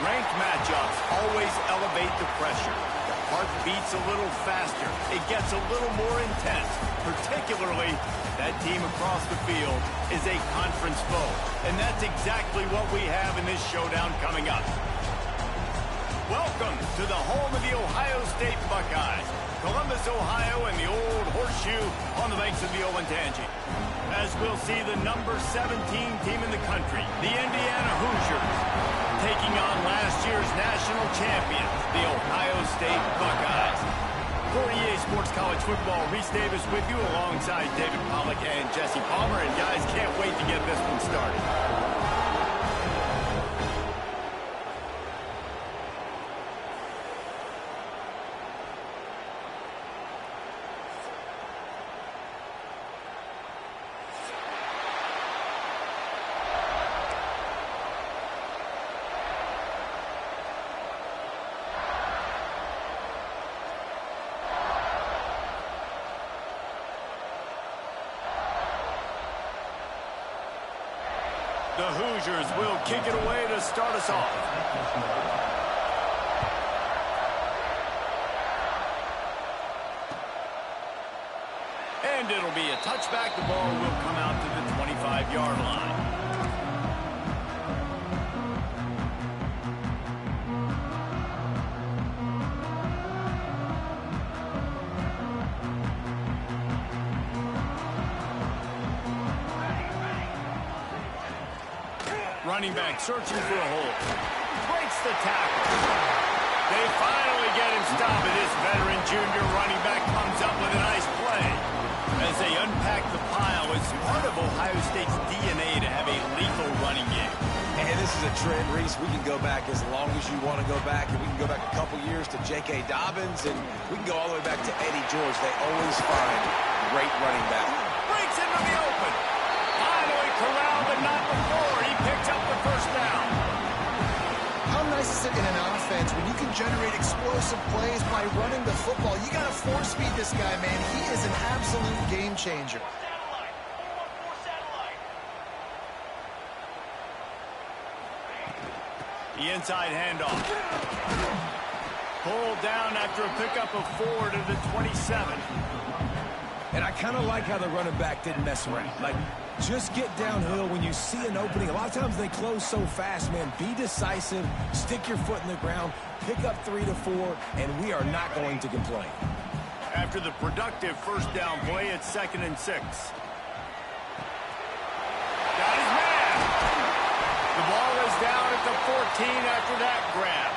Ranked matchups always elevate the pressure. The heart beats a little faster. It gets a little more intense. Particularly, that team across the field is a conference foe. And that's exactly what we have in this showdown coming up. Welcome to the home of the Ohio State Buckeyes. Columbus, Ohio, and the old horseshoe on the banks of the Olentangy. As we'll see the number 17 team in the country, the Indiana Hoosiers, taking on last year's national champions, the Ohio State Buckeyes. For EA Sports College Football, Reese Davis with you alongside David Pollack and Jesse Palmer. And guys, can't wait to get this one started. The Hoosiers will kick it away to start us off. And it'll be a touchback. The ball will come out to the 25-yard line. Running back searching for a hole. Breaks the tackle. They finally get him stopped, and this veteran junior running back comes up with a nice play. As they unpack the pile, it's part of Ohio State's DNA to have a lethal running game. And this is a trend, Reese. We can go back as long as you want to go back, and we can go back a couple years to J.K. Dobbins, and we can go all the way back to Eddie George. They always find great running back. Breaks into the open. Finally corralled, but not before. He picks up the first down. How nice is it in an offense when you can generate explosive plays by running the football? You got to force feed this guy, man. He is an absolute game changer. The inside handoff. Pulled down after a pickup of 4 to the 27. And I kind of like how the running back didn't mess around. Like, just get downhill when you see an opening. A lot of times they close so fast, man. Be decisive, stick your foot in the ground, pick up 3 to 4, and we are not going to complain. After the productive first down play, it's 2nd and 6. Got his man. The ball is down at the 14 after that grab.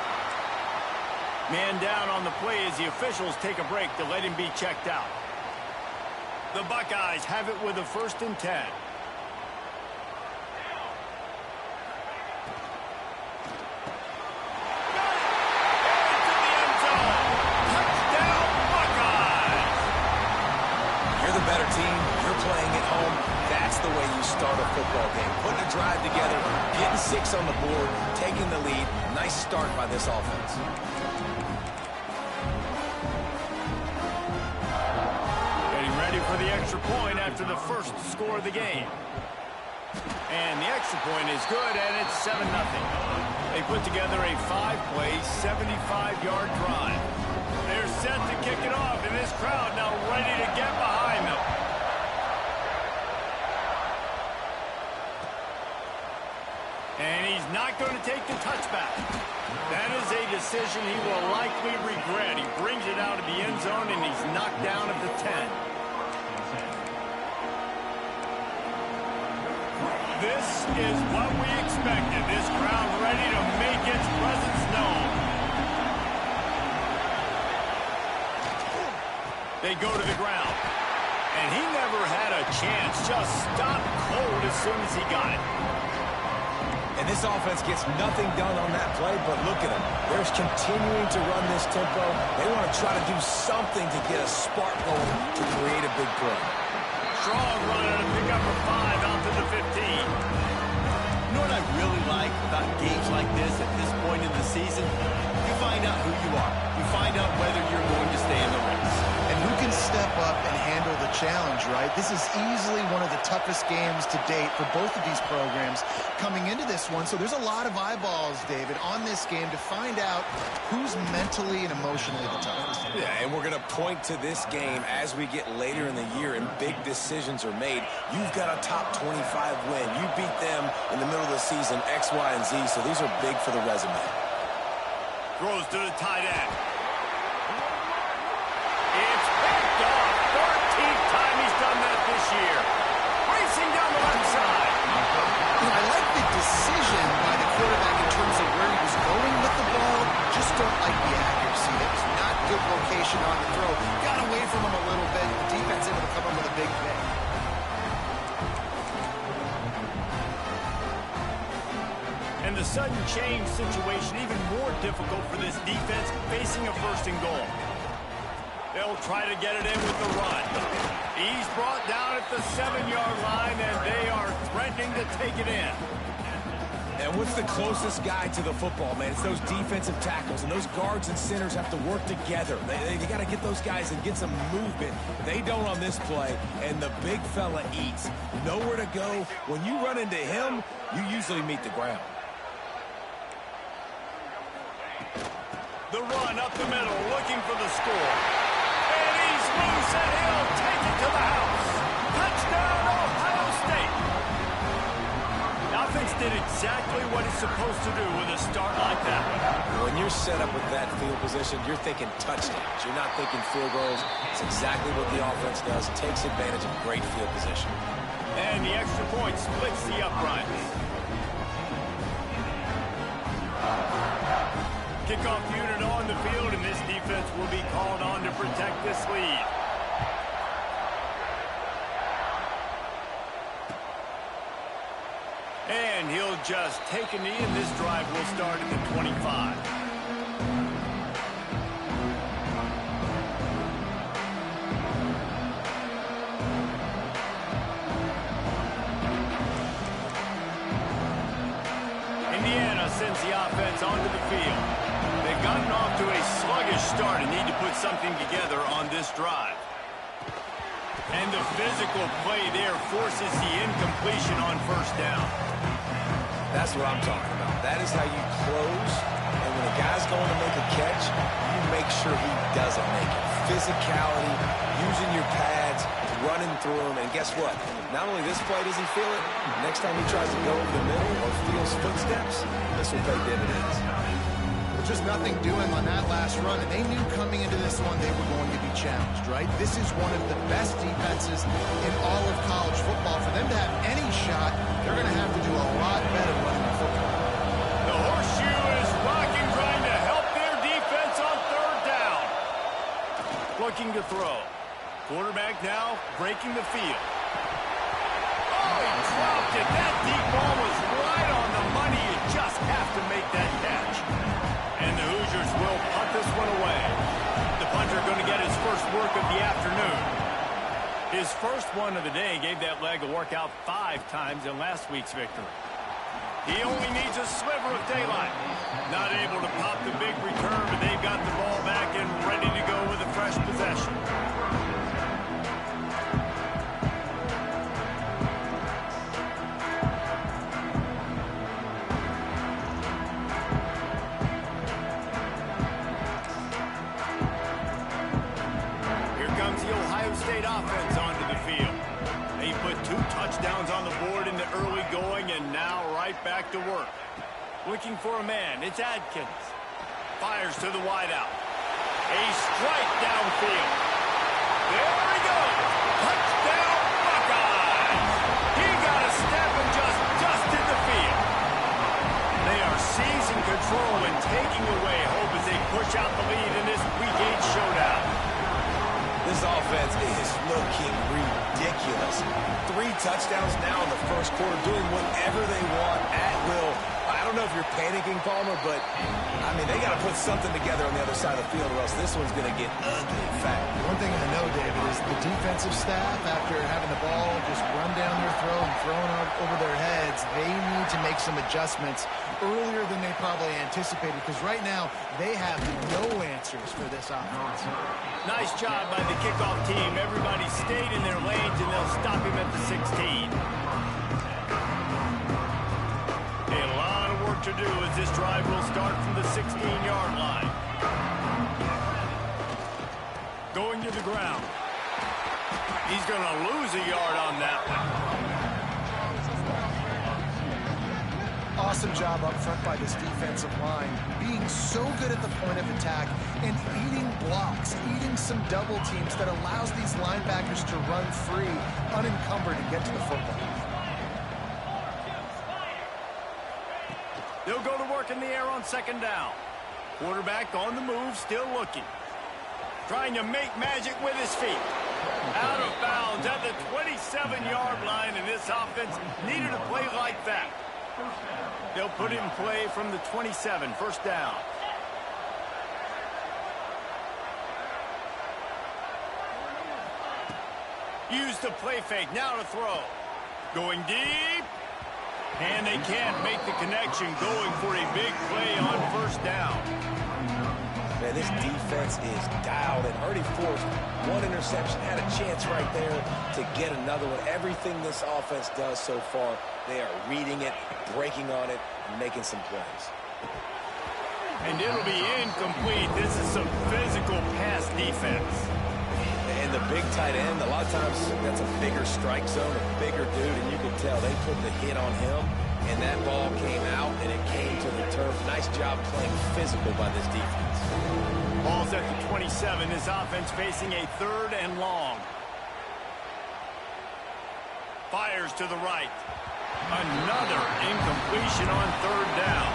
Man down on the play as the officials take a break to let him be checked out. The Buckeyes have it with a 1st and 10. Better team, you're playing at home. That's the way you start a football game. Putting a drive together, getting 6 on the board, taking the lead. Nice start by this offense. Getting ready for the extra point after the first score of the game. And the extra point is good, and it's 7-0. They put together a 5-play, 75-yard drive. They're set to kick it off, and this crowd now ready to get behind them. And he's not going to take the touchback. That is a decision he will likely regret. He brings it out of the end zone, and he's knocked down at the 10. This is what we expected. This crowd ready to make its presence known. They go to the ground. And he never had a chance. Just stopped cold as soon as he got it. And this offense gets nothing done on that play, but look at them. They're continuing to run this tempo. They want to try to do something to get a spark going to create a big play. Strong run and a pickup of 5 out to the 15. You know what I really like about games like this at this point in the season? You find out who you are. You find out whether you're going to stay in the race. And who can step up and handle the challenge, right? This is easily one of the toughest games to date for both of these programs coming into this one. So there's a lot of eyeballs, David, on this game to find out who's mentally and emotionally the toughest. Yeah, and we're going to point to this game as we get later in the year and big decisions are made. You've got a top 25 win. You beat them in the middle of the season, X, Y, and Z, so these are big for the resume. Throws to the tight end. It's picked off. 13th time he's done that this year. Racing down the left side. I like the decision by the quarterback in terms of where he was going with the ball. Just don't like the accuracy. That was not good location on the throw. Got away from him a little bit. The defense able to come up with a big pick. And the sudden change situation even more difficult for this defense facing a first and goal. They'll try to get it in with the run. He's brought down at the 7-yard line, and they are threatening to take it in. And what's the closest guy to the football, man? It's those defensive tackles, and those guards and centers have to work together. They got to get those guys and get some movement. They don't on this play, and the big fella eats. Nowhere to go. When you run into him, you usually meet the ground. The run up the middle, looking for the score. And he's loose, and he'll take it to the house. Touchdown, Ohio State. The offense did exactly what it's supposed to do with a start like that. When you're set up with that field position, you're thinking touchdowns. You're not thinking field goals. It's exactly what the offense does. Takes advantage of great field position. And the extra point splits the uprights. Kickoff unit on the field, and this defense will be called on to protect this lead. And he'll just take a knee, and this drive will start at the 25. Indiana sends the offense onto the field. They've gotten off to a sluggish start and need to put something together on this drive. And the physical play there forces the incompletion on first down. That's what I'm talking about. That is how you close. And when a guy's going to make a catch, you make sure he doesn't make it. Physicality, using your pads, running through them. And guess what? Not only this play does he feel it, next time he tries to go over the middle or feels footsteps, this will pay dividends. Just nothing doing on that last run, and they knew coming into this one they were going to be challenged, right? This is one of the best defenses in all of college football. For them to have any shot, they're going to have to do a lot better running the football. The horseshoe is rocking, trying to help their defense on third down. Looking to throw. Quarterback now breaking the field. Oh, he dropped it. That deep ball was right on the money. You just have to make that catch. And the Hoosiers will punt this one away. The punter going to get his first work of the afternoon. His first one of the day gave that leg a workout 5 times in last week's victory. He only needs a sliver of daylight. Not able to pop the big return, but they've got the ball back and ready to go with a fresh possession. State offense onto the field. They put 2 touchdowns on the board in the early going and now right back to work. Looking for a man. It's Adkins. Fires to the wideout. A strike downfield. There we go. Touchdown Buckeyes. He got a step and just dusted the field. They are seizing control and taking away hope as they push out the lead in this Week 8 showdown. This offense is looking ridiculous. 3 touchdowns now in the first quarter, doing whatever they want at will. I don't know if you're panicking, Palmer, but I I mean, they got to put something together on the other side of the field, or else this one's going to get ugly fast. One thing I know, David, is the defensive staff, after having the ball just run down their throat and thrown over their heads, they need to make some adjustments earlier than they probably anticipated, because right now they have no answers for this offense. Nice job by the kickoff team. Everybody stayed in their lanes, and they'll stop him at the 16. A lot of work to do as this drive will start from the 16-yard line. Going to the ground. He's going to lose a yard on that one. Awesome job up front by this defensive line, being so good at the point of attack and eating blocks, eating some double teams that allows these linebackers to run free, unencumbered, and get to the football. They'll go to work in the air on second down. Quarterback on the move, still looking. Trying to make magic with his feet. Out of bounds at the 27-yard line, and this offense needed a play like that. They'll put him in play from the 27, first down. Use the play fake, now to throw. Going deep. And they can't make the connection, going for a big play on first down. Man, this defense is dialed and already forced one interception, had a chance right there to get another one. Everything this offense does so far, they are reading it, breaking on it, and making some plays. And it'll be incomplete. This is some physical pass defense. And the big tight end, a lot of times that's a bigger strike zone, a bigger dude, and you can tell they put the hit on him, and that ball came out, and it came to the turf. Nice job playing physical by this defense. Ball's at the 27. This offense facing a third and long. Fires to the right. Another incompletion on third down.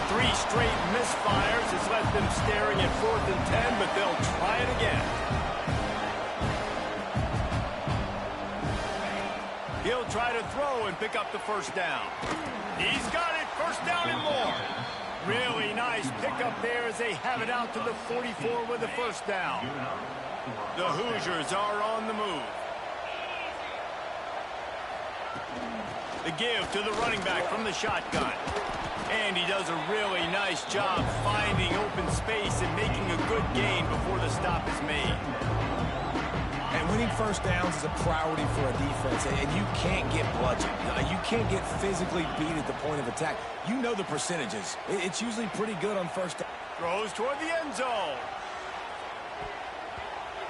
3 straight misfires has left them staring at 4th and 10, but they'll try it again. He'll try to throw and pick up the first down. He's got it, first down and more. Really nice pickup there as they have it out to the 44 with the first down. The Hoosiers are on the move. The give to the running back from the shotgun. And he does a really nice job finding open space and making a good gain before the stop is made. And winning first downs is a priority for a defense, and you can't get bludgeoned. You can't get physically beat at the point of attack. You know the percentages. It's usually pretty good on first down. Throws toward the end zone.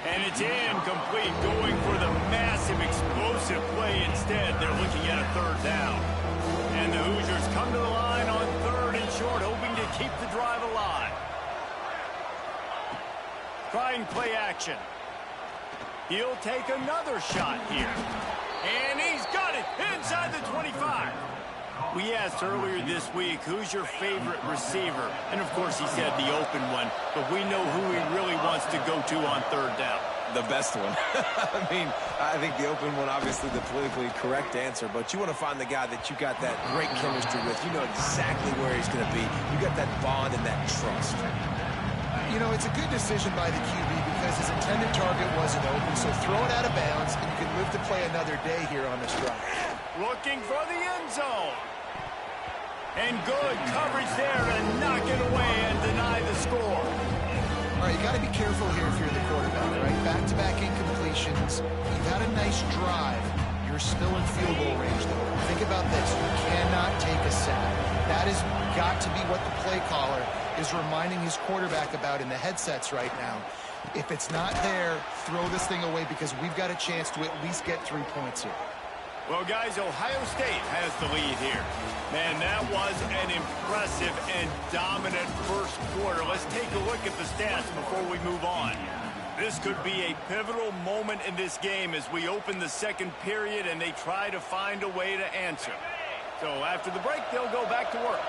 And it's incomplete, going for the massive explosive play instead. They're looking at a third down. And the Hoosiers come to the line on 3rd and short, hoping to keep the drive alive. Trying play action. He'll take another shot here. And he's got it inside the 25. We asked earlier this week, who's your favorite receiver? And, of course, he said the open one. But we know who he really wants to go to on third down. The best one. I mean, I think the open one, obviously the politically correct answer, but you want to find the guy that you got that great chemistry with. You know exactly where he's going to be. You got that bond and that trust. You know, it's a good decision by the QB because his intended target wasn't open, so throw it out of bounds, and you can live to play another day here on this drive. Looking for the end zone. And good coverage there to knock it away and deny the score. All right, you got to be careful here if you're the quarterback, right? Back-to-back incompletions. You've had a nice drive. You're still in field goal range, though. Think about this. You cannot take a sack. That has got to be what the play caller is reminding his quarterback about in the headsets right now. If it's not there, throw this thing away because we've got a chance to at least get 3 points here. Well, guys, Ohio State has the lead here. Man, that was an impressive and dominant first quarter. Let's take a look at the stats before we move on. This could be a pivotal moment in this game as we open the second period and they try to find a way to answer. So after the break, they'll go back to work.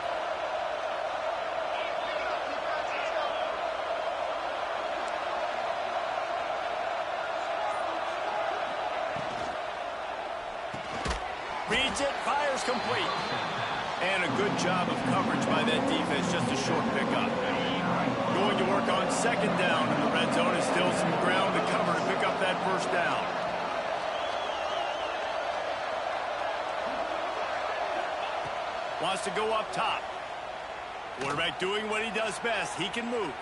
Reads it, fires complete. And a good job of coverage by that defense, just a short pickup. second down in the red zone is still some ground to cover to pick up that first down. Wants to go up top. Quarterback doing what he does best. He can move.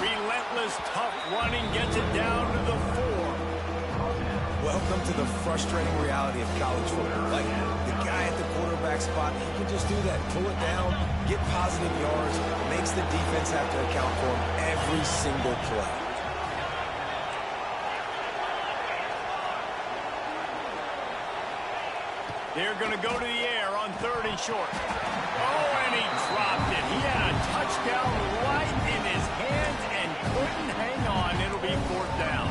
Relentless, tough running gets it down to the 4. Welcome to the frustrating reality of college football. Like, the guy at the quarterback spot, he can just do that. Pull it down, get positive yards, makes the defense have to account for him every single play. They're going to go to the air on 3rd and short. Oh, and he dropped it. He had a touchdown right in his hands and couldn't hang on. It'll be 4th down.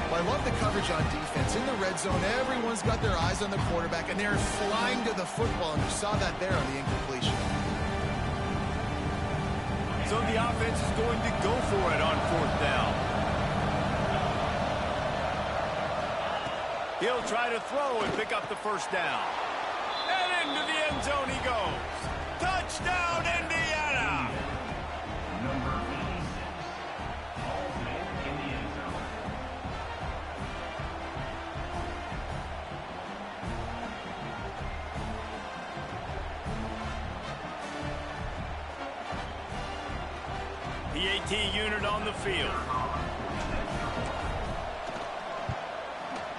Well, I love the coverage on defense. In the red zone, everyone's got their eyes on the quarterback, and they're flying to the football, and you saw that there on the incompletion. So the offense is going to go for it on 4th down. He'll try to throw and pick up the first down. And into the end zone he goes. Touchdown, Indiana! Number 86, Altman in the end zone. The AT unit on the field.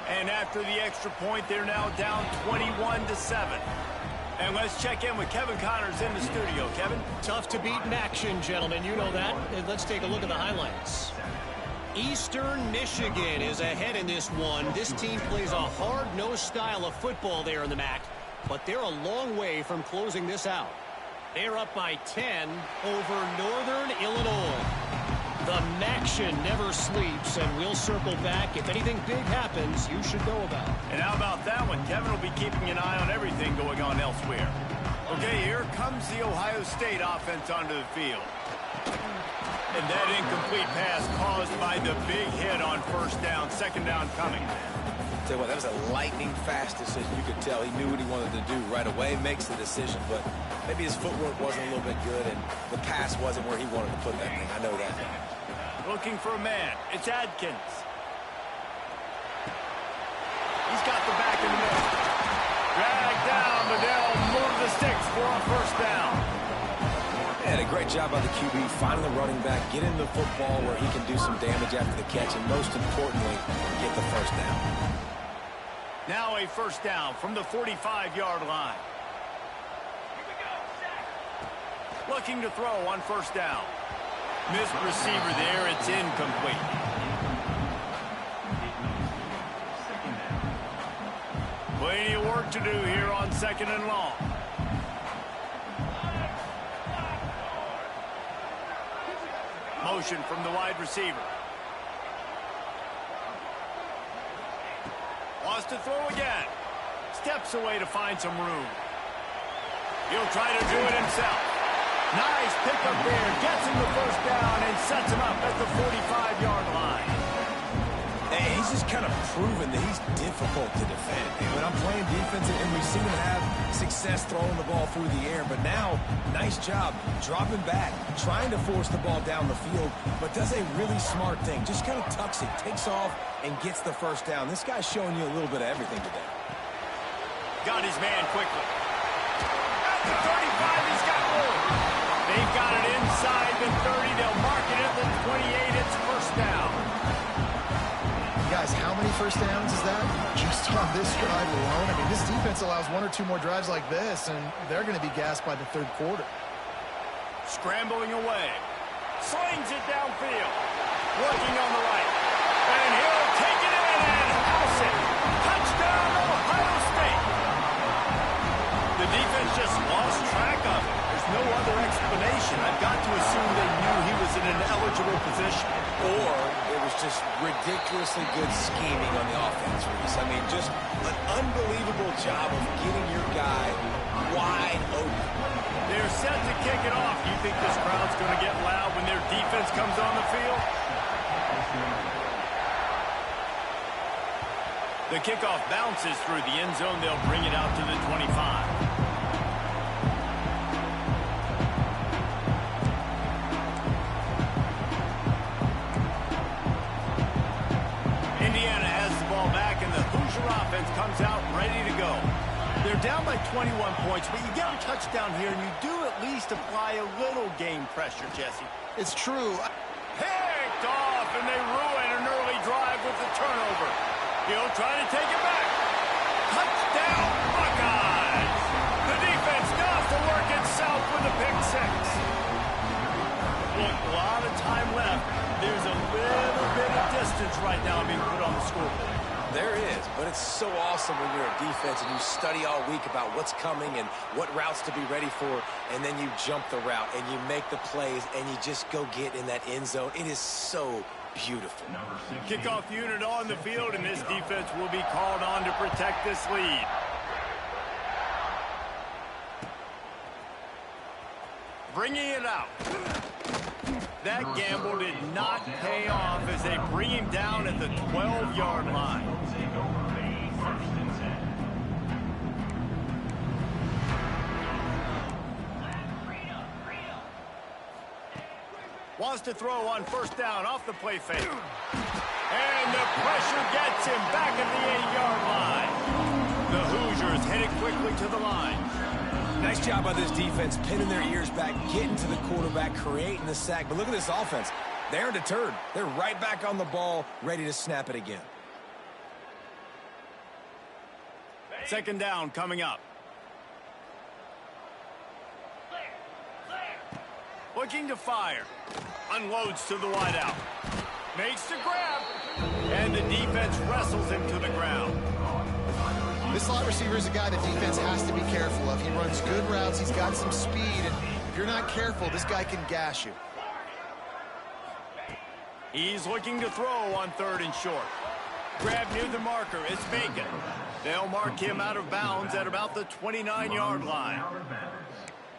And after the extra point, they're now down 21-7. And let's check in with Kevin Connors in the studio. Kevin? Tough to beat in action, gentlemen. You know that. And let's take a look at the highlights. Eastern Michigan is ahead in this one. This team plays a hard-nosed style of football there in the MAC, but they're a long way from closing this out. They're up by 10 over Northern Illinois. The MACtion never sleeps, and we'll circle back. If anything big happens, you should know about it. And how about that one? Kevin will be keeping an eye on everything going on elsewhere. Okay, here comes the Ohio State offense onto the field. And that incomplete pass caused by the big hit on 1st down, 2nd down coming. Tell you what, that was a lightning fast decision. You could tell he knew what he wanted to do right away, makes the decision, but maybe his footwork wasn't a little bit good and the pass wasn't where he wanted to put that thing. I know that. Looking for a man. It's Adkins. He's got the back in the middle. Dragged down, but they'll move the sticks for a 1st down. And a great job by the QB, finding the running back, getting the football where he can do some damage after the catch, and most importantly, get the 1st down. Now a 1st down from the 45-yard line. Looking to throw on 1st down. Missed receiver there. It's incomplete. Plenty of work to do here on 2nd and long. Motion from the wide receiver. Wants to throw again. Steps away to find some room. He'll try to do it himself. Nice pickup there. Gets him the 1st down and sets him up at the 45-yard line. Hey, he's just kind of proven that he's difficult to defend. When I'm playing defense, and we've seen him have success throwing the ball through the air, but now, nice job dropping back, trying to force the ball down the field, but does a really smart thing. Just kind of tucks it, takes off, and gets the 1st down. This guy's showing you a little bit of everything today. Got his man quickly. At the 35, he's got room. They've got it inside the 30. They'll mark it at the 28. It's 1st down. Guys, how many 1st downs is that? Just on this drive alone. I mean, this defense allows 1 or 2 more drives like this, and they're going to be gassed by the 3rd quarter. Scrambling away. Slings it downfield. Working on the right. And he'll take it in and house it. Touchdown, Ohio State. The defense just lost track of it. There's no other explanation. I've got to assume they knew he was in an eligible position. Or it was just ridiculously good scheming on the offense, Reese. I mean, just an unbelievable job of getting your guy wide open. They're set to kick it off. Do you think this crowd's going to get loud when their defense comes on the field? The kickoff bounces through the end zone. They'll bring it out to the 25. down by 21 points, but you get a touchdown here, and you do at least apply a little game pressure, Jesse. It's true. Picked off, and they ruin an early drive with the turnover. He'll try to take it back. Touchdown, Buckeyes! The defense does the work itself with a pick six. Look, a lot of time left. There's a little bit of distance right now being put on the scoreboard. There is, but it's so awesome when you're a defense and you study all week about what's coming and what routes to be ready for, and then you jump the route and you make the plays and you just go get in that end zone. It is so beautiful. Kickoff unit on the field, and this defense will be called on to protect this lead. Bringing it out. That gamble did not pay off as they bring him down at the 12-yard line. Wants to throw on first down off the play fake. And the pressure gets him back at the 8-yard line. The Hoosiers headed quickly to the line. Nice job by this defense, pinning their ears back, getting to the quarterback, creating the sack. But look at this offense. They're deterred. They're right back on the ball, ready to snap it again. Second down coming up. Looking to fire. Unloads to the wideout. Makes the grab. And the defense wrestles him to the ground. This slot receiver is a guy the defense has to be careful of. He runs good routes. He's got some speed. And if you're not careful, this guy can gash you. He's looking to throw on third and short. Grab near the marker. It's vacant. They'll mark him out of bounds at about the 29-yard line.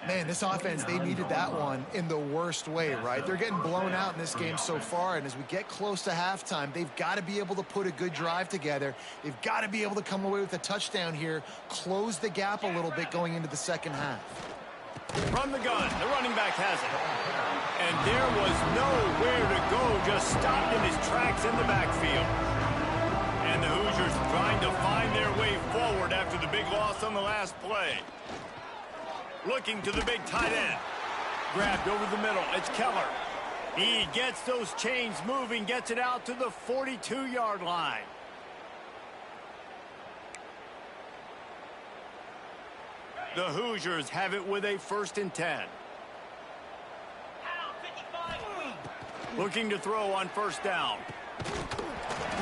Man, this offense, they needed that one in the worst way, right? They're getting blown out in this game so far, and as we get close to halftime, they've got to be able to put a good drive together. They've got to be able to come away with a touchdown here, close the gap a little bit going into the second half. From the gun, the running back has it. And there was nowhere to go, just stopped in his tracks in the backfield. And the Hoosiers trying to find their way forward after the big loss on the last play. Looking to the big tight end. Grabbed over the middle. It's Keller. He gets those chains moving, gets it out to the 42-yard line. The Hoosiers have it with a 1st and 10. Looking to throw on first down.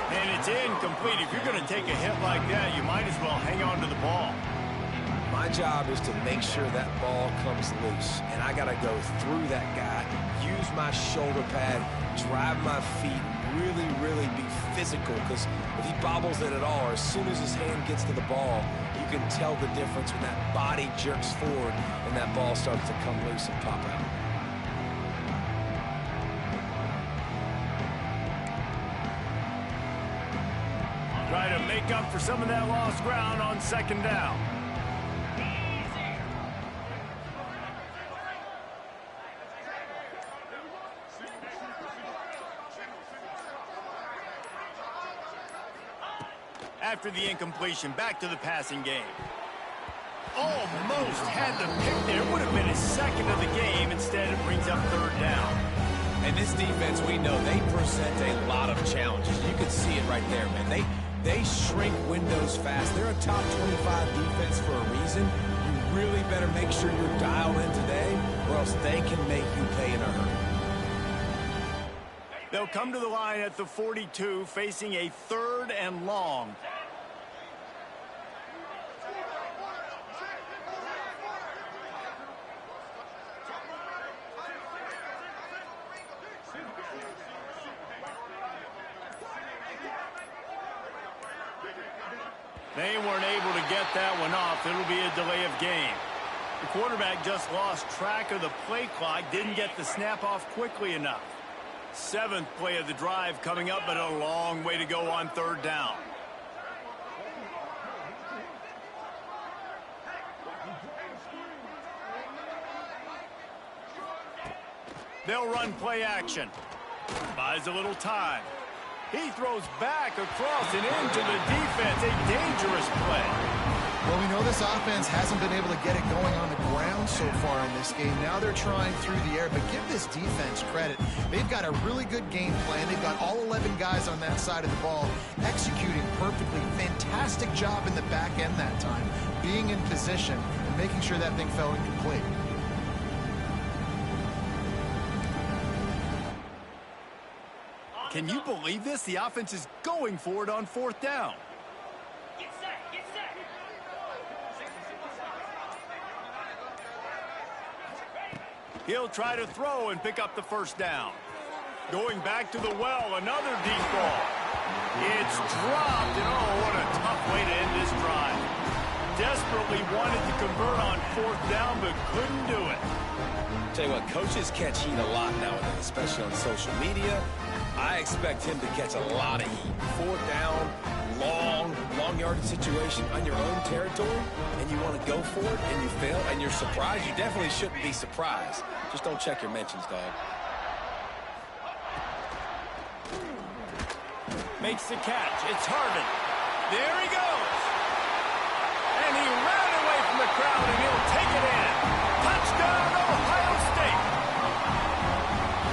And it's incomplete. If you're going to take a hit like that, you might as well hang on to the ball. My job is to make sure that ball comes loose, and I got to go through that guy, use my shoulder pad, drive my feet, really be physical, because if he bobbles it at all, or as soon as his hand gets to the ball, you can tell the difference when that body jerks forward and that ball starts to come loose and pop out. Try to make up for some of that lost ground on second down. After the incompletion, back to the passing game. Almost had the pick there. Would have been his second of the game. Instead, it brings up third down. And this defense, we know, they present a lot of challenges. You can see it right there, man. They shrink windows fast. They're a top 25 defense for a reason. You really better make sure you're dialed in today, or else they can make you pay in a hurry. They'll come to the line at the 42, facing a 3rd and long. They weren't able to get that one off. It'll be a delay of game. The quarterback just lost track of the play clock, didn't get the snap off quickly enough. 7th play of the drive coming up, but a long way to go on third down. They'll run play action. Buys a little time. He throws back across and into the defense. A dangerous play. Well, we know this offense hasn't been able to get it going on the ground so far in this game. Now they're trying through the air, but give this defense credit. They've got a really good game plan. They've got all 11 guys on that side of the ball executing perfectly. Fantastic job in the back end that time, being in position and making sure that thing fell incomplete. Can you believe this? The offense is going for it on 4th down. Get set, get set. He'll try to throw and pick up the 1st down. Going back to the well, another deep ball. It's dropped, and oh, what a tough way to end this drive. Desperately wanted to convert on 4th down, but couldn't do it. Tell you what, coaches catch heat a lot nowadays, especially on social media. I expect him to catch a lot of heat. 4th down, long yardage situation on your own territory, and you want to go for it, and you fail, and you're surprised. You definitely shouldn't be surprised. Just don't check your mentions, dog. Makes the catch. It's Harvin. There he goes. And he ran away from the crowd, and he'll take it in. Touchdown, Ohio State.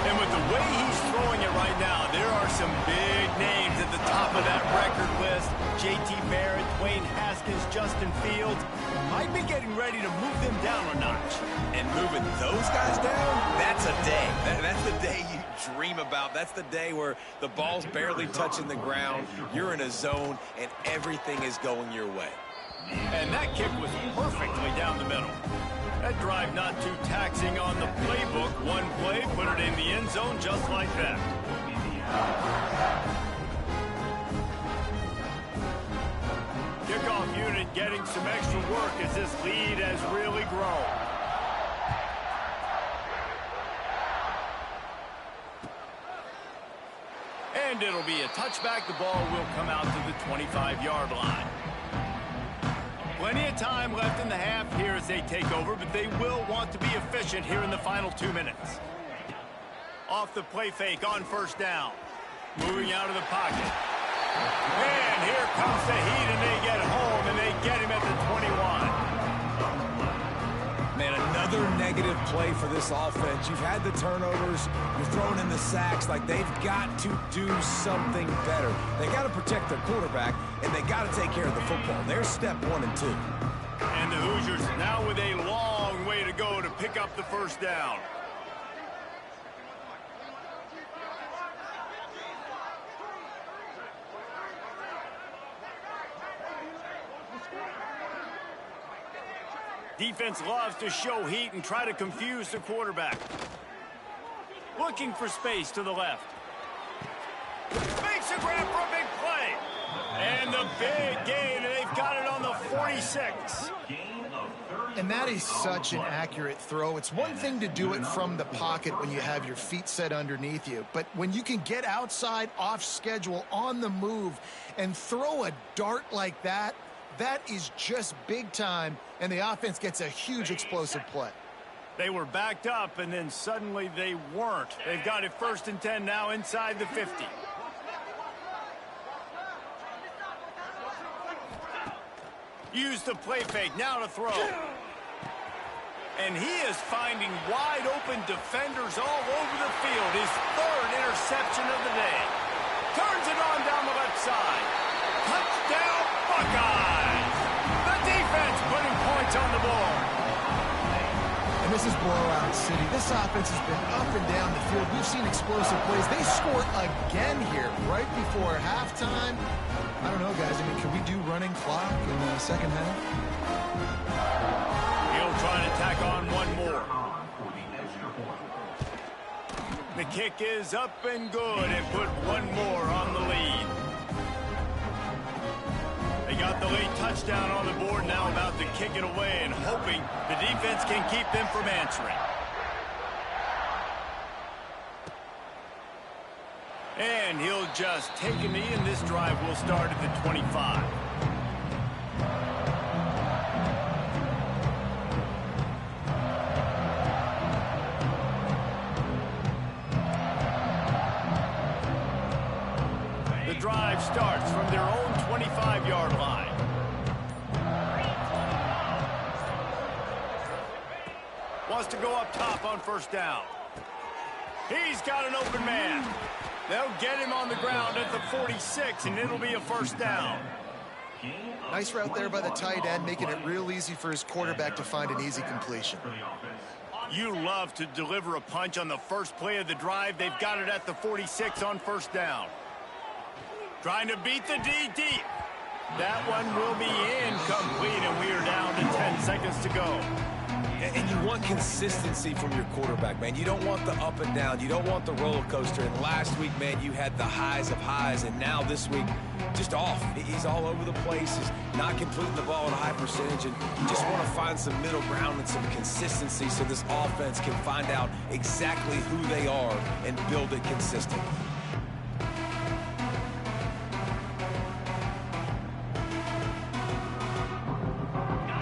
And with the way he's throwing it right now, there are some big names at the top of that record list. J.T. Barrett, Dwayne Haskins, Justin Fields. Might be getting ready to move them down a notch. And moving those guys down, that's a day. That's the day you dream about. That's the day where the ball's barely touching the ground, you're in a zone, and everything is going your way. And that kick was perfectly down the middle. That drive not too taxing on the playbook. One play, put it in the end zone just like that. Kickoff unit getting some extra work as this lead has really grown. And it'll be a touchback. The ball will come out to the 25-yard line. Plenty of time left in the half here as they take over, but they will want to be efficient here in the final 2 minutes. Off the play fake on 1st down. Moving out of the pocket. And here comes the heat, and they get home, and they get him at the 21. Man, another negative play for this offense. You've had the turnovers. You're throwing in the sacks. Like, they've got to do something better. They got to protect their quarterback, and they got to take care of the football. There's step 1 and 2. And the Hoosiers now with a long way to go to pick up the 1st down. Defense loves to show heat and try to confuse the quarterback. Looking for space to the left. Makes a grab for a big play. And the big gain, and they've got it on the 46. And that is such an accurate throw. It's one thing to do it from the pocket when you have your feet set underneath you, but when you can get outside, off schedule, on the move, and throw a dart like that, that is just big time, and the offense gets a huge explosive play. They were backed up, and then suddenly they weren't. They've got it 1st and 10 now inside the 50. Use the play fake, now to throw. And he is finding wide open defenders all over the field. His 3rd interception of the day. Turns it on down the left side. Touchdown, Buckeyes! The defense putting points on the board. And this is blowout city. This offense has been up and down the field. We've seen explosive plays. They score again here right before halftime. I don't know, guys. I mean, can we do running clock in the second half? He'll try to tack on one more. The kick is up and good, and put one more on the lead. They got the late touchdown on the board, now about to kick it away and hoping the defense can keep them from answering. And he'll just take a knee, and this drive will start at the 25. The drive starts from their own 25-yard line. Wants to go up top on first down. He's got an open man. They'll get him on the ground at the 46, and it'll be a first down. Nice route there by the tight end, making it real easy for his quarterback to find an easy completion. You love to deliver a punch on the first play of the drive. They've got it at the 46 on first down. Trying to beat the D deep. That one will be incomplete, and we are down to 10 seconds to go. And you want consistency from your quarterback, man. You don't want the up and down. You don't want the roller coaster. And last week, man, you had the highs of highs. And now this week, just off. He's all over the place. He's not completing the ball at a high percentage. And you just want to find some middle ground and some consistency so this offense can find out exactly who they are and build it consistent.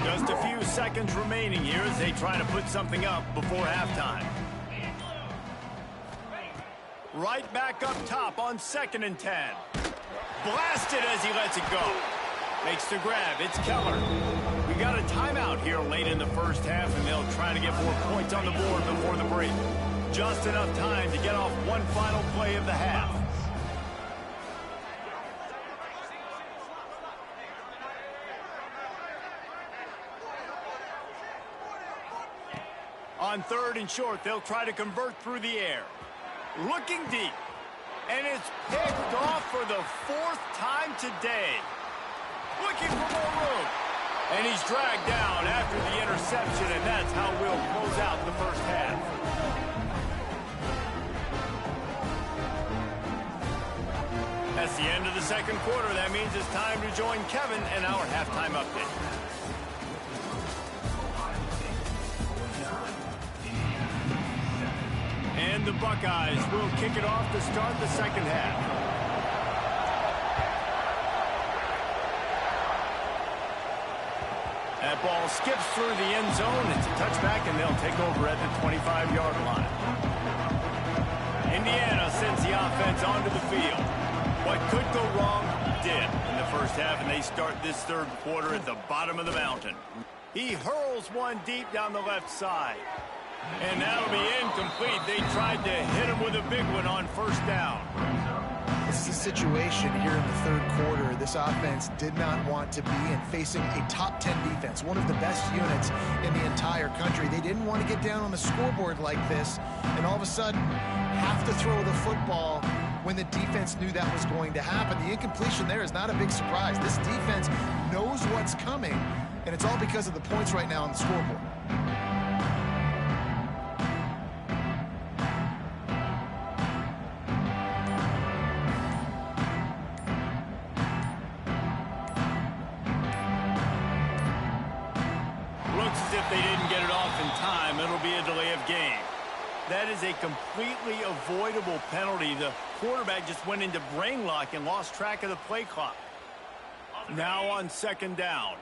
Just a few seconds remaining here as they try to put something up before halftime. Right back up top on 2nd and 10. Blasted as he lets it go. Makes the grab. It's Keller. We got a timeout here late in the first half, and they'll try to get more points on the board before the break. Just enough time to get off one final play of the half. On 3rd and short, they'll try to convert through the air. Looking deep. And it's picked off for the 4th time today. Looking for more room. And he's dragged down after the interception, and that's how we'll close out the first half. That's the end of the 2nd quarter. That means it's time to join Kevin in our halftime update. And the Buckeyes will kick it off to start the 2nd half. That ball skips through the end zone. It's a touchback, and they'll take over at the 25-yard line. Indiana sends the offense onto the field. What could go wrong did in the first half, and they start this 3rd quarter at the bottom of the mountain. He hurls one deep down the left side. And that'll be incomplete. They tried to hit him with a big one on first down. This is a situation here in the 3rd quarter this offense did not want to be in, facing a top 10 defense, one of the best units in the entire country. They didn't want to get down on the scoreboard like this and all of a sudden have to throw the football when the defense knew that was going to happen. The incompletion there is not a big surprise. This defense knows what's coming, and it's all because of the points right now on the scoreboard. They didn't get it off in time. It'll be a delay of game. That is a completely avoidable penalty. The quarterback just went into brain lock and lost track of the play clock. Now on 2nd down.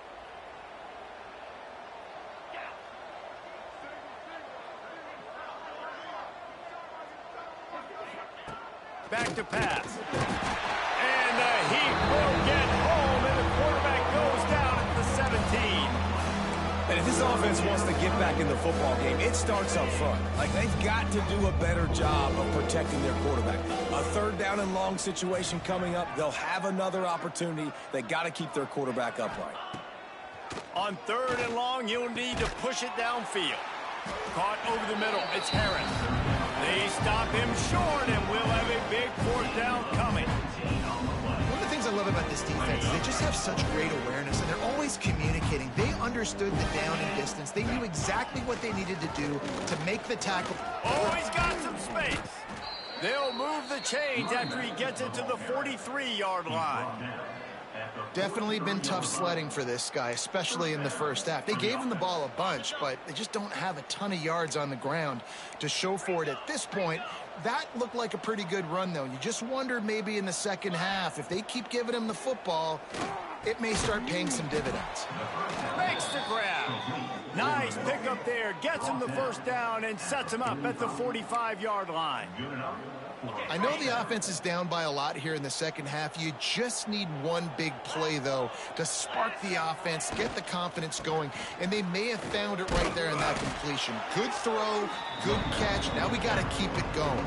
Back to pass. And the heat will get home, and the quarterback goes down at the 17. And if this offense wants to get back in the football game, it starts up front. Like, they've got to do a better job of protecting their quarterback. A 3rd down and long situation coming up. They'll have another opportunity. They got to keep their quarterback upright. On 3rd and long, you'll need to push it downfield. Caught over the middle. It's Harris. They stop him short, and we'll have a big 4th down coming. One of the things I love about this defense is they just have such great awareness, and they're always communicating. They understood the down and distance. They knew exactly what they needed to do to make the tackle. Oh, he's got some space. They'll move the chains after he gets it to the 43-yard line. Definitely been tough sledding for this guy, especially in the first half. They gave him the ball a bunch, but they just don't have a ton of yards on the ground to show for it at this point. That looked like a pretty good run, though. You just wonder maybe in the second half, if they keep giving him the football, it may start paying some dividends. Makes the grab. Nice pickup there. Gets him the first down and sets him up at the 45-yard line. I know the offense is down by a lot here in the second half. You just need one big play, though, to spark the offense, get the confidence going, and they may have found it right there in that completion. Good throw, good catch. Now we got to keep it going.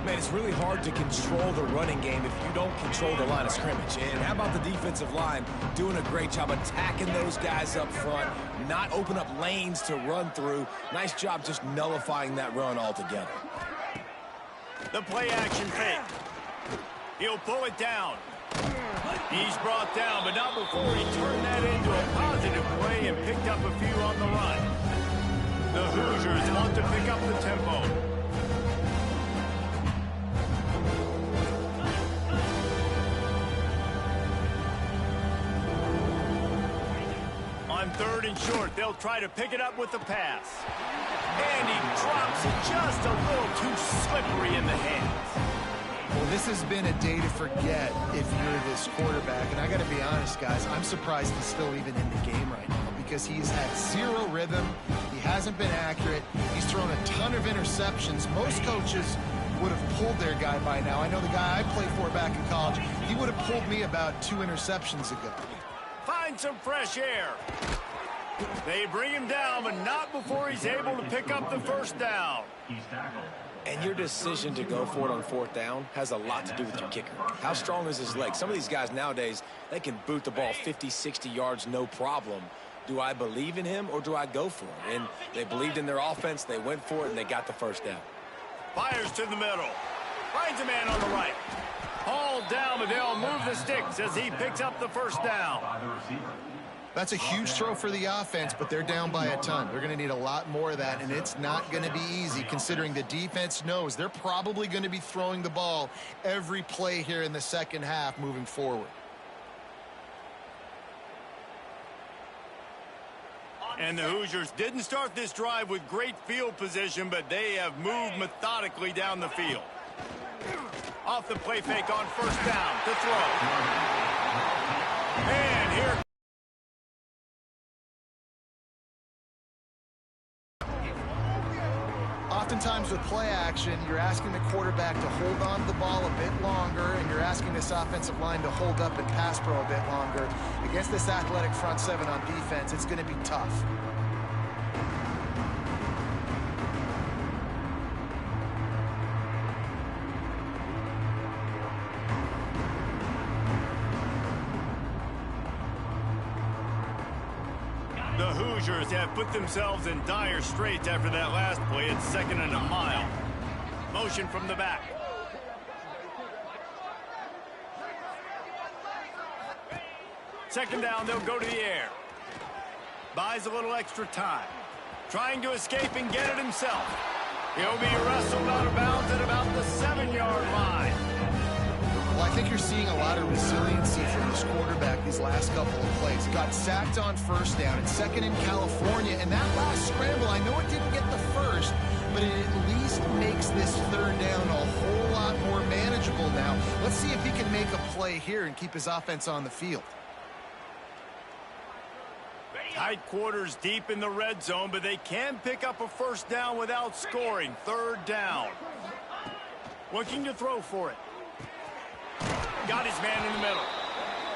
Man, it's really hard to control the running game if you don't control the line of scrimmage. And how about the defensive line doing a great job attacking those guys up front, not open up lanes to run through. Nice job just nullifying that run altogether. The play-action fake. He'll pull it down. He's brought down, but not before he turned that into a positive play and picked up a few on the run. The Hoosiers want to pick up the tempo. On 3rd and short, they'll try to pick it up with the pass. And he drops it just a little too slippery in the hands. Well, this has been a day to forget if you're this quarterback. And I got to be honest, guys, I'm surprised he's still even in the game right now because he's had zero rhythm. He hasn't been accurate. He's thrown a ton of interceptions. Most coaches would have pulled their guy by now. I know the guy I played for back in college, he would have pulled me about 2 interceptions ago. Find some fresh air. They bring him down, but not before he's able to pick up the first down. And your decision to go for it on 4th down has a lot to do with your kicker. How strong is his leg? Some of these guys nowadays, they can boot the ball 50, 60 yards, no problem. Do I believe in him or do I go for it? And they believed in their offense, they went for it, and they got the first down. Fires to the middle. Finds a man on the right. Hauled down, but they'll move the sticks as he picks up the first down. That's a huge throw for the offense, but they're down by a ton. They're going to need a lot more of that, and it's not going to be easy considering the defense knows they're probably going to be throwing the ball every play here in the second half moving forward. And the Hoosiers didn't start this drive with great field position, but they have moved methodically down the field. Off the play fake on first down to throw. And here Oftentimes with play action, you're asking the quarterback to hold on to the ball a bit longer, and you're asking this offensive line to hold up and pass pro a bit longer. Against this athletic front seven on defense, it's going to be tough. the Hoosiers have put themselves in dire straits after that last play. It's 2nd and a mile. Motion from the back. Second down, they'll go to the air. Buys a little extra time. Trying to escape and get it himself. He'll be wrestled out of bounds at about the 7-yard line. Well, I think you're seeing a lot of resiliency from this quarterback these last couple of plays. Got sacked on first down and 2nd in California. And that last scramble, I know it didn't get the first, but it at least makes this 3rd down a whole lot more manageable now. Let's see if he can make a play here and keep his offense on the field. Tight quarters deep in the red zone, but they can pick up a first down without scoring. 3rd down. Looking to throw for it. Got his man in the middle.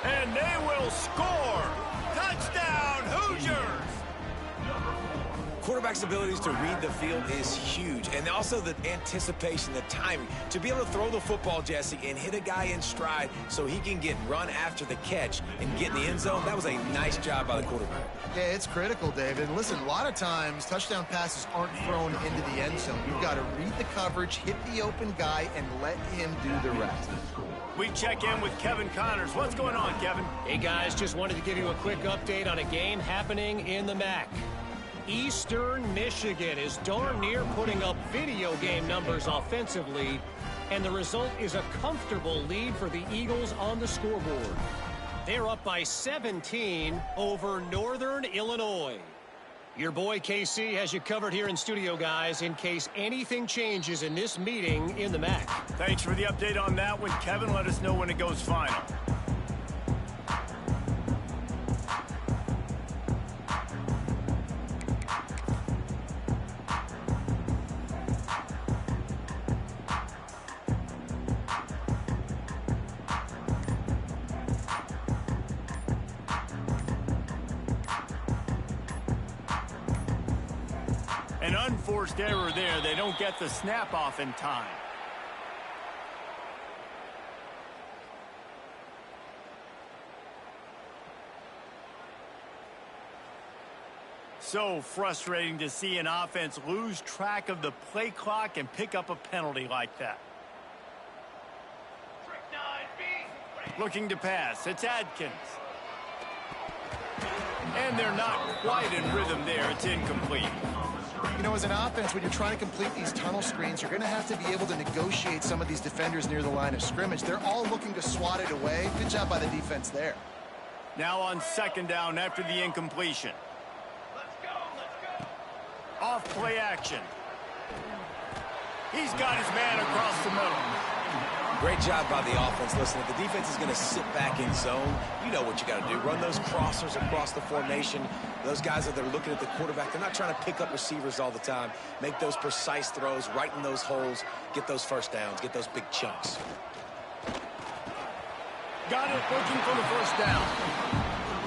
And they will score. Touchdown, Hoosiers! Quarterback's abilities to read the field is huge, and also the anticipation, the timing. To be able to throw the football, Jesse, and hit a guy in stride so he can get run after the catch and get in the end zone, that was a nice job by the quarterback. Yeah, it's critical, David. Listen, a lot of times touchdown passes aren't thrown into the end zone. You've got to read the coverage, hit the open guy, and let him do the rest. We check in with Kevin Connors. What's going on, Kevin? Hey, guys, just wanted to give you a quick update on a game happening in the MAC. Eastern Michigan is darn near putting up video game numbers offensively, and the result is a comfortable lead for the Eagles on the scoreboard. They're up by 17 over Northern Illinois. Your boy KC has you covered here in studio, guys, in case anything changes in this meeting in the MAC. Thanks for the update on that one, Kevin. Let us know when it goes final. unforced error there. They don't get the snap off in time. So frustrating to see an offense lose track of the play clock and pick up a penalty like that. Looking to pass. It's Adkins. And they're not quite in rhythm there. It's incomplete. You know, as an offense, when you're trying to complete these tunnel screens, you're going to have to be able to negotiate some of these defenders near the line of scrimmage. They're all looking to swat it away. Good job by the defense there. Now on second down after the incompletion. Off play action. He's got his man across the middle. Great job by the offense. Listen, if the defense is going to sit back in zone, you know what you got to do. Run those crossers across the formation. Those guys that are looking at the quarterback, they're not trying to pick up receivers all the time. Make those precise throws, right in those holes, get those first downs, get those big chunks. Got it, looking for the first down.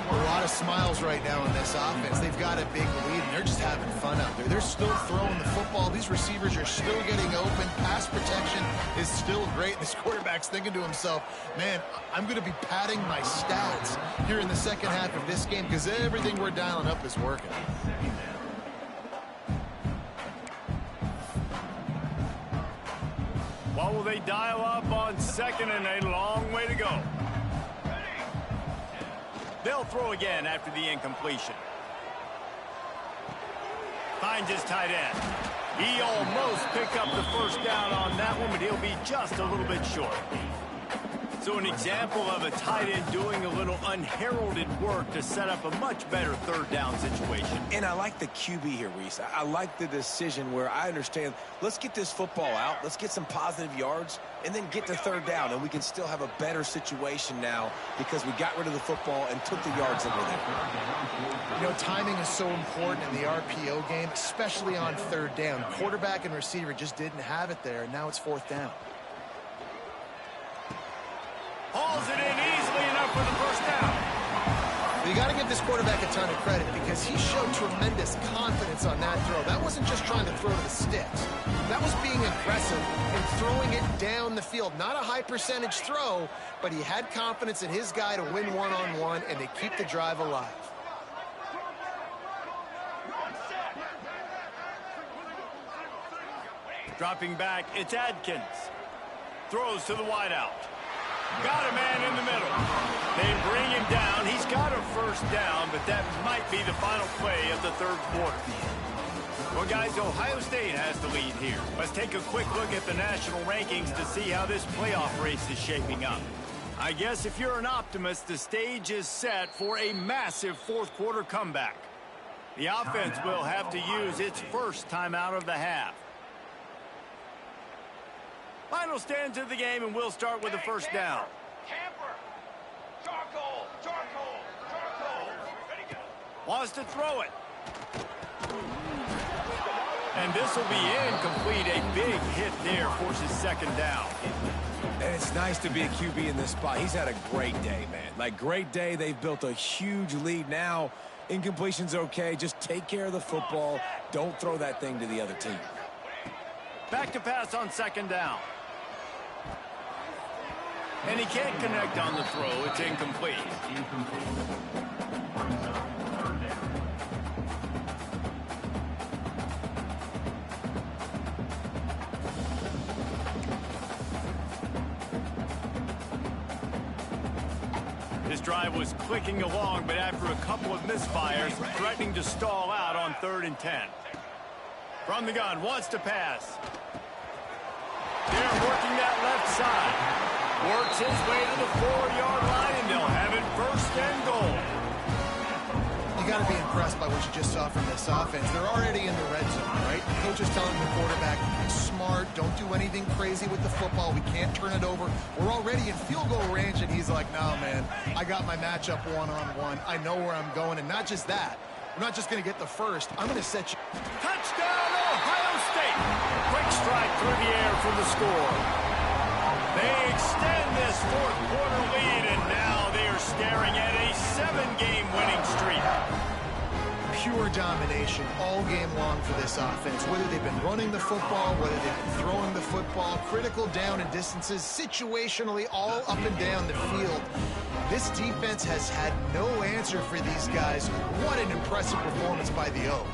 A lot of smiles right now in this offense. They've got a big lead, and they're just having fun out there. They're still throwing the football. These receivers are still getting open. Pass protection is still great. This quarterback's thinking to himself, man, I'm going to be padding my stats here in the second half of this game because everything we're dialing up is working. What will they dial up on second and a long way to go? They'll throw again after the incompletion. Finds his tight end. He almost picked up the first down on that one, but he'll be just a little bit short. So an example of a tight end doing a little unheralded work to set up a much better third down situation. And I like the QB here, Reese. I like the decision where I understand, let's get this football out, let's get some positive yards, and then get to third down, and we can still have a better situation now because we got rid of the football and took the yards that were there. You know, timing is so important in the RPO game, especially on third down. Quarterback and receiver just didn't have it there, and now it's fourth down. Hauls it in easily enough for the first down. You got to give this quarterback a ton of credit because he showed tremendous confidence on that throw. That wasn't just trying to throw to the sticks. That was being aggressive and throwing it down the field. Not a high percentage throw, but he had confidence in his guy to win one-on-one and to keep the drive alive. Dropping back, it's Adkins. Throws to the wideout. Got a man in the middle. They bring him down. He's got a first down, but that might be the final play of the third quarter. Well, guys, Ohio State has the lead here. Let's take a quick look at the national rankings to see how this playoff race is shaping up. I guess if you're an optimist, the stage is set for a massive fourth quarter comeback. The offense will have to use its first time out of the half. Final stands of the game, and we'll start with the first down. Wants to throw it. And this will be incomplete. A big hit there forces second down. And it's nice to be a QB in this spot. He's had a great day, man. Like, great day. They've built a huge lead now. Incompletion's okay. Just take care of the football. Don't throw that thing to the other team. Back to pass on second down. And he can't connect on the throw. It's incomplete. This drive was clicking along, but after a couple of misfires, threatening to stall out on 3rd and 10. From the gun, wants to pass. They're working that left side. Works his way to the 4-yard line, and they'll have it first and goal. You got to be impressed by what you just saw from this offense. They're already in the red zone, right? The coach is telling the quarterback, be smart, don't do anything crazy with the football. We can't turn it over. We're already in field goal range, and he's like, no, man, I got my matchup one-on-one. I know where I'm going, and not just that. We're not just going to get the first. I'm going to set you. Touchdown, Ohio State. Quick strike through the air for the score. They extend this fourth quarter lead, and now they are staring at a 7-game winning streak. pure domination all game long for this offense. Whether they've been running the football, whether they've been throwing the football, critical down and distances, situationally all up and down the field. This defense has had no answer for these guys. What an impressive performance by the O.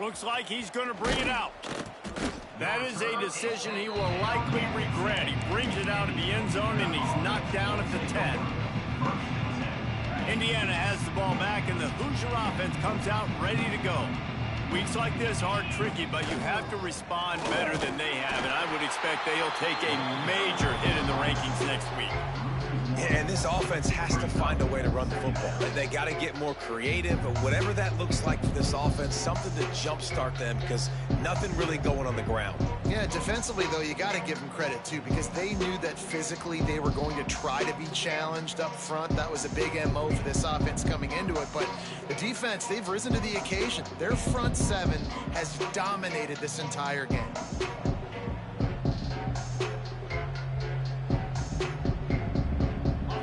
Looks like he's going to bring it out. That is a decision he will likely regret. He brings it out of the end zone, and he's knocked down at the 10. Indiana has the ball back, and the Hoosier offense comes out ready to go. Weeks like this are tricky, but you have to respond better than they have, and I would expect they'll take a major hit in the rankings next week. And this offense has to find a way to run the football. They got to get more creative, but whatever that looks like for this offense, something to jumpstart them because nothing really going on the ground. Yeah, defensively, though, you got to give them credit, too, because they knew that physically they were going to try to be challenged up front. That was a big MO for this offense coming into it. But the defense, they've risen to the occasion. Their front seven has dominated this entire game.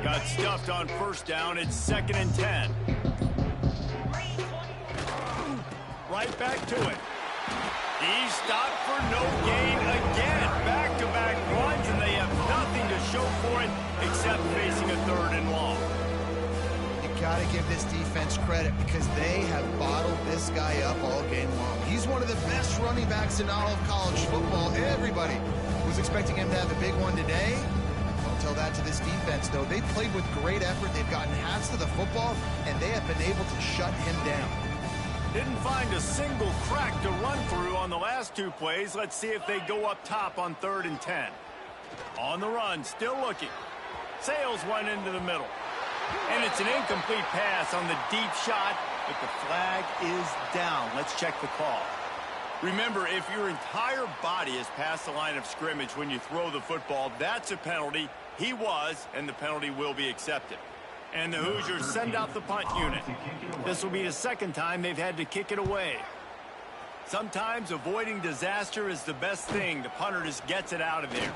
Got stuffed on first down. It's 2nd and 10. Right back to it. He's stopped for no gain again. Back-to-back runs, and they have nothing to show for it except facing a 3rd and long. You got to give this defense credit because they have bottled this guy up all game long. He's one of the best running backs in all of college football. Everybody was expecting him to have a big one today. Don't tell that to this defense, though. They played with great effort. They've gotten halves to the football, and they have been able to shut him down. Didn't find a single crack to run through on the last 2 plays. Let's see if they go up top on 3rd and 10. On the run, still looking. Sales went into the middle. And it's an incomplete pass on the deep shot, but the flag is down. Let's check the call. Remember, if your entire body is past the line of scrimmage when you throw the football, that's a penalty. He was, and the penalty will be accepted. And the Hoosiers send out the punt unit. This will be the 2nd time they've had to kick it away. Sometimes avoiding disaster is the best thing. The punter just gets it out of there.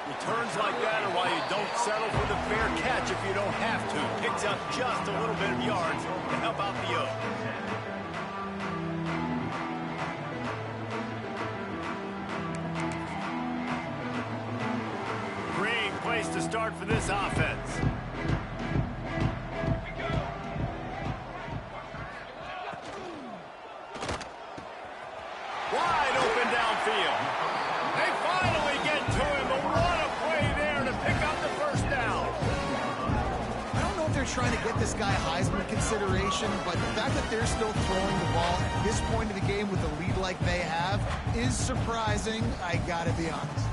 Returns like that are why you don't settle for the fair catch if you don't have to. Picks up just a little bit of yards to help out the O. Place to start for this offense. Wide open downfield. They finally get to him, but what a play there to pick up the 1st down. I don't know if they're trying to get this guy Heisman consideration, but the fact that they're still throwing the ball at this point of the game with a lead like they have is surprising, I gotta be honest.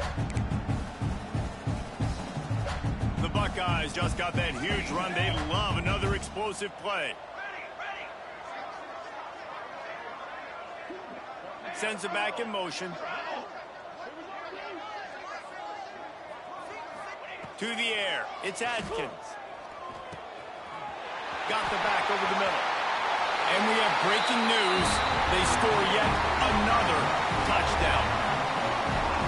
The Buckeyes just got that huge run. They love another explosive play. Sends it back in motion. To the air. It's Adkins. Got the back over the middle. And we have breaking news. They score yet another touchdown.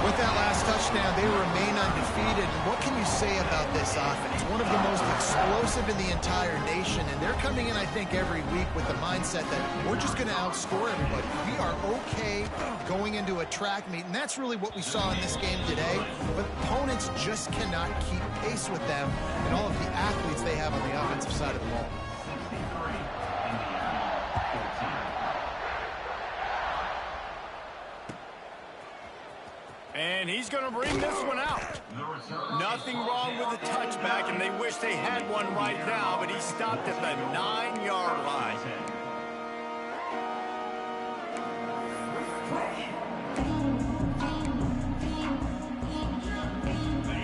With that last touchdown, they remain undefeated. And what can you say about this offense? One of the most explosive in the entire nation, and they're coming in, I think, every week with the mindset that we're just going to outscore everybody. We are okay going into a track meet, and that's really what we saw in this game today. But opponents just cannot keep pace with them and all of the athletes they have on the offensive side of the ball. And he's going to bring this one out. Nothing wrong with the touchback, and they wish they had one right now, but he stopped at the 9-yard line.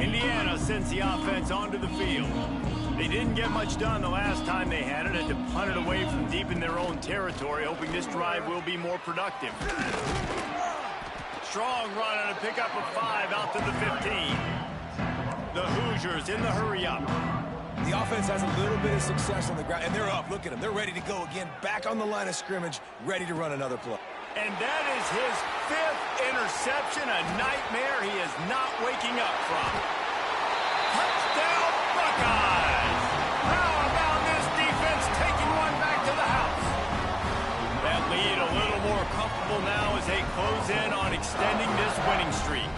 Indiana sends the offense onto the field. They didn't get much done the last time they had it. Had to punt it away from deep in their own territory, hoping this drive will be more productive. Strong run and a pickup of 5 out to the 15. The Hoosiers in the hurry-up. The offense has a little bit of success on the ground, and they're up. Look at them. They're ready to go again. Back on the line of scrimmage, ready to run another play. And that is his 5th interception, a nightmare he is not waking up from. Touchdown, Buckeyes! How about this defense taking one back to the house? That lead a little more comfortable now as they close in on extending this winning streak.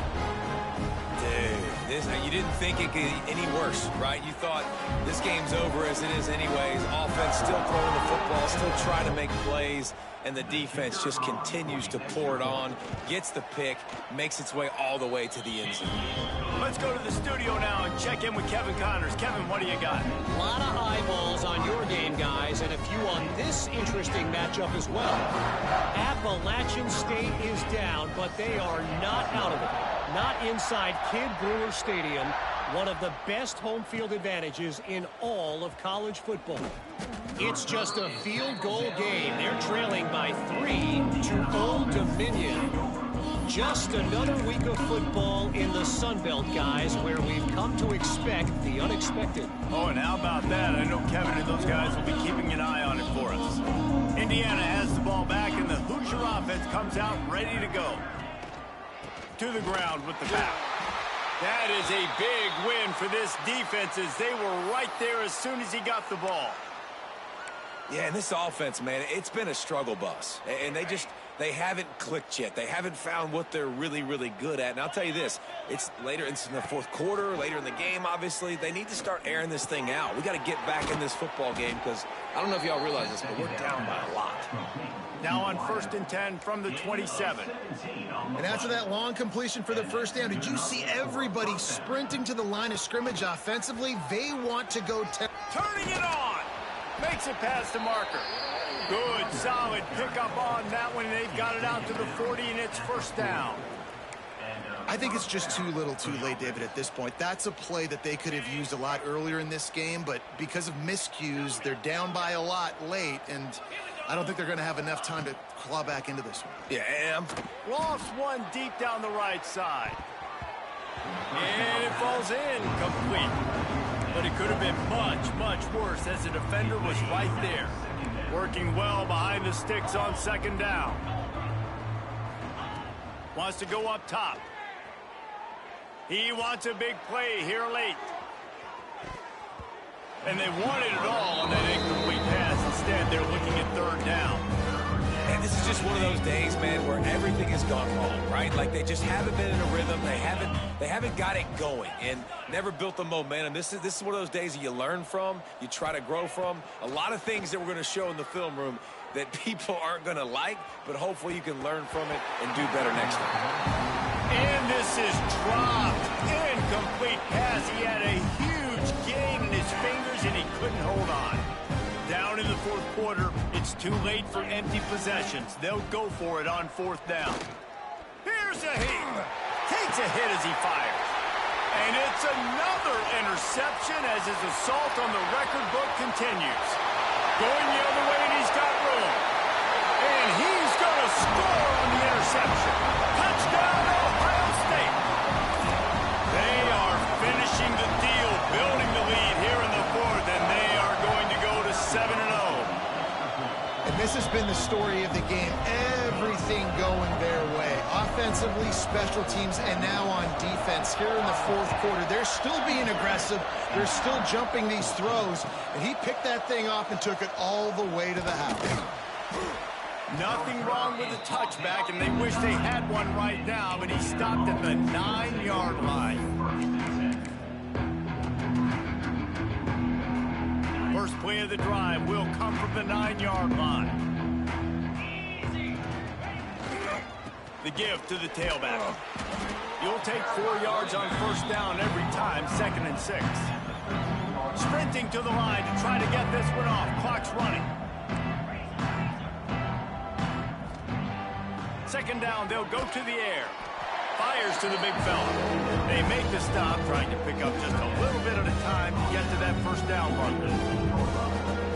Dude, you didn't think it could get any worse, right? You thought this game's over as it is anyways. Offense still throwing the football, still trying to make plays, and the defense just continues to pour it on, gets the pick, makes its way all the way to the end zone. Let's go to the studio now and check in with Kevin Connors. Kevin, what do you got? A lot of eyeballs on your game, guys, and a few on this interesting matchup as well. Appalachian State is down, but they are not out of it. Not inside Kid Brewer Stadium, one of the best home field advantages in all of college football. It's just a field goal game. They're trailing by 3 to Old Dominion. Just another week of football in the Sun Belt, guys, where we've come to expect the unexpected. Oh, and how about that? I know Kevin and those guys will be keeping an eye on it for us. Indiana has the ball back, and the Hoosier offense comes out ready to go. To the ground with the back. That is a big win for this defense as they were right there as soon as he got the ball. Yeah, and this offense, man, it's been a struggle bus. And they haven't clicked yet. They haven't found what they're really, really good at. And I'll tell you this, it's in the fourth quarter, later in the game, obviously. They need to start airing this thing out. We got to get back in this football game because I don't know if y'all realize this, but we're down by a lot. Now on 1st and 10 from the 27. And after that long completion for the first down, did you see everybody sprinting to the line of scrimmage offensively? They want to go turning it on. Makes it past the marker. Good, solid pickup on that one. They've got it out to the 40, and it's first down. I think it's just too little too late, David, at this point. That's a play that they could have used a lot earlier in this game, but because of miscues, they're down by a lot late, and I don't think they're going to have enough time to claw back into this one. Yeah, Lost one deep down the right side. And it falls in complete. But it could have been much, much worse as the defender was right there. Working well behind the sticks on 2nd down. Wants to go up top. He wants a big play here late. And they wanted it all on that incomplete pass. Instead, they're looking at 3rd down. And this is just one of those days, man, where everything has gone wrong, right? Like they just haven't been in a rhythm. They haven't got it going and never built the momentum. This is one of those days that you learn from, you try to grow from. A lot of things that we're going to show in the film room that people aren't going to like, but hopefully you can learn from it and do better next time. And this is dropped. Incomplete pass. He had a huge gain in his fingers and he couldn't hold on. Down in the 4th quarter, it's too late for empty possessions. They'll go for it on 4th down. Here's a hit. Takes a hit as he fires. And it's another interception as his assault on the record book continues. Going the other way, and he's got room. And he's going to score on the interception. Touchdown, Ohio State. They are finishing the deal, building the lead here in the 4th, and they are going to go to 7-0. And this has been the story of the game. Everything going their way. Offensively, special teams, and now on defense. Here in the 4th quarter, they're still being aggressive. They're still jumping these throws. And he picked that thing off and took it all the way to the house. Nothing wrong with the touchback, and they wish they had one right now, but he stopped at the 9-yard line. First play of the drive will come from the 9-yard line. The give to the tailback. You'll take 4 yards on 1st down every time, 2nd and 6. Sprinting to the line to try to get this one off. Clock's running. 2nd down, they'll go to the air. Fires to the big fella. They make the stop, trying to pick up just a little bit at a time to get to that 1st down marker.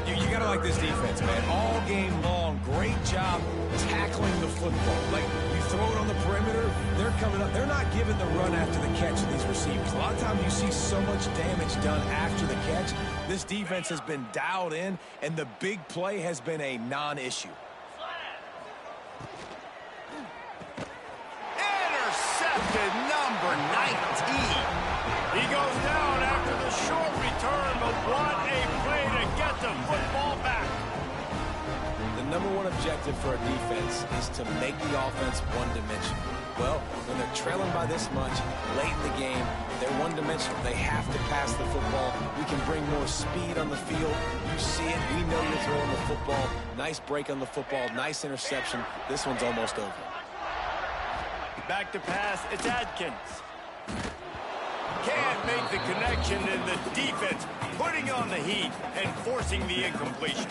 You got to like this defense, man. All game long, great job tackling the football. Like, you throw it on the perimeter, they're coming up. They're not giving the run after the catch to these receivers. A lot of times you see so much damage done after the catch. This defense has been dialed in, and the big play has been a non-issue. number 19. He goes down after the short return, but what a play to get the football back. The number one objective for a defense is to make the offense one-dimensional. Well, when they're trailing by this much, late in the game, they're one-dimensional. They have to pass the football. We can bring more speed on the field. You see it. We know you're throwing the football. Nice break on the football. Nice interception. This one's almost over. Back to pass. It's Adkins. Can't make the connection, and the defense putting on the heat and forcing the incompletion.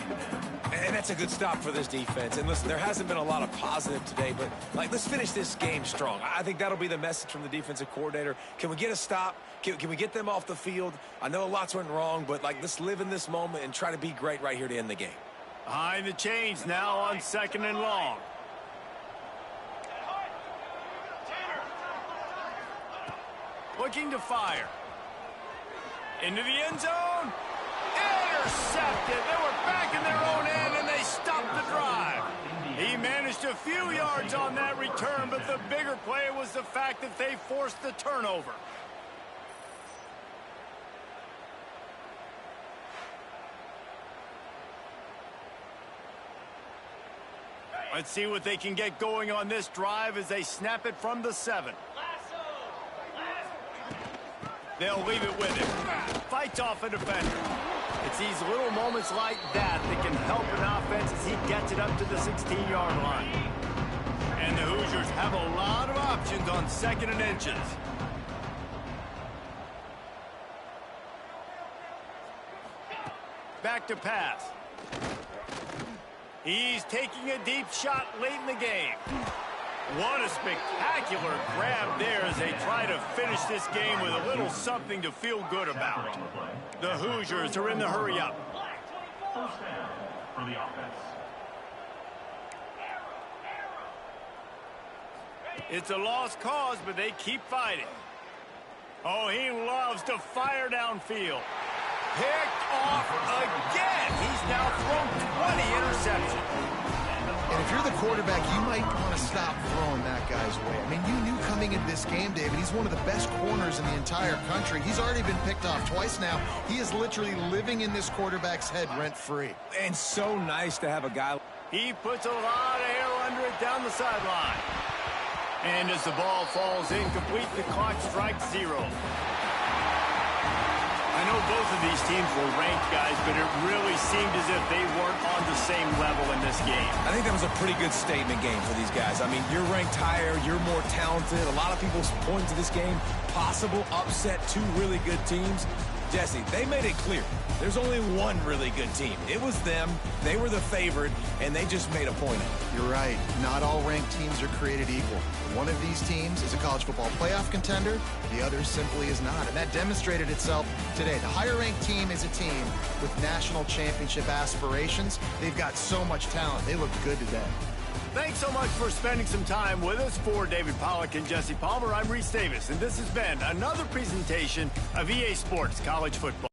And that's a good stop for this defense. And listen, there hasn't been a lot of positive today, but let's finish this game strong. I think that'll be the message from the defensive coordinator. Can we get a stop? Can we get them off the field? I know lots went wrong, but let's live in this moment and try to be great right here to end the game. Behind the chains now on 2nd and long. Looking to fire. Into the end zone. Intercepted. They were back in their own end, and they stopped the drive. He managed a few yards on that return, but the bigger play was the fact that they forced the turnover. Let's see what they can get going on this drive as they snap it from the 7. They'll leave it with him. Fights off a defender. It's these little moments like that that can help an offense as he gets it up to the 16-yard line. And the Hoosiers have a lot of options on 2nd and inches. Back to pass. He's taking a deep shot late in the game. What a spectacular grab there as they try to finish this game with a little something to feel good about. The Hoosiers are in the hurry-up. First down for the offense. It's a lost cause, but they keep fighting. Oh, he loves to fire downfield. Picked off again. He's now thrown 20 interceptions. And if you're the quarterback, you might want to stop throwing that guy's way. I mean, you knew coming into this game, David, he's one of the best corners in the entire country. He's already been picked off twice now. He is literally living in this quarterback's head rent-free. And so nice to have a guy. He puts a lot of air under it down the sideline. And as the ball falls incomplete, the clock strikes 0. I know both of these teams were ranked, guys, but it really seemed as if they weren't on the same level in this game. I think that was a pretty good statement game for these guys. I mean, you're ranked higher, you're more talented. A lot of people point to this game, possible upset, 2 really good teams. Jesse, they made it clear. There's only one really good team. It was them. They were the favorite, and they just made a point of it. You're right. Not all ranked teams are created equal. One of these teams is a college football playoff contender. The other simply is not, and that demonstrated itself today. The higher-ranked team is a team with national championship aspirations. They've got so much talent. They look good today. Thanks so much for spending some time with us. For David Pollack and Jesse Palmer, I'm Reese Davis, and this has been another presentation of EA Sports College Football.